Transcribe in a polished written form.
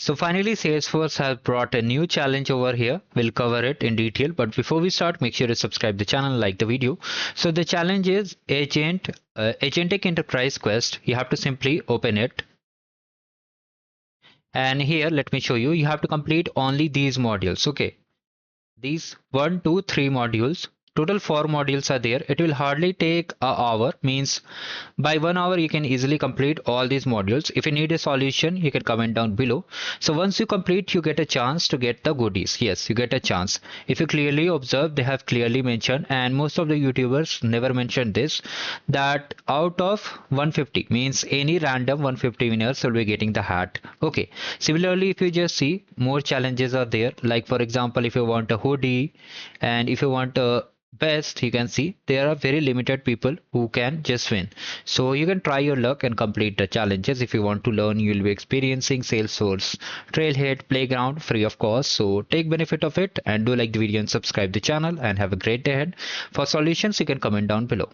So finally, Salesforce has brought a new challenge over here. We'll cover it in detail, but before we start, make sure to subscribe the channel, like the video. So the challenge is Agentic Enterprise Quest. You have to simply open it. And here, let me show you, you have to complete only these modules. Okay. These 1, 2, 3 modules. Total 4 modules are there. It will hardly take an hour, means by 1 hour you can easily complete all these modules. If you need a solution, you can comment down below. So once you complete, you get a chance to get the goodies. Yes, you get a chance. If you clearly observe, they have clearly mentioned, and most of the YouTubers never mentioned this, that out of 150, means any random 150 winners will be getting the hat. Okay. Similarly, if you just see, more challenges are there. Like for example, if you want a hoodie, and if you want a best, you can see there are very limited people who can just win. So you can try your luck and complete the challenges. If you want to learn, you will be experiencing Salesforce Trailhead Playground free of cost. So take benefit of it and do like the video and subscribe the channel, and have a great day ahead. For solutions, you can comment down below.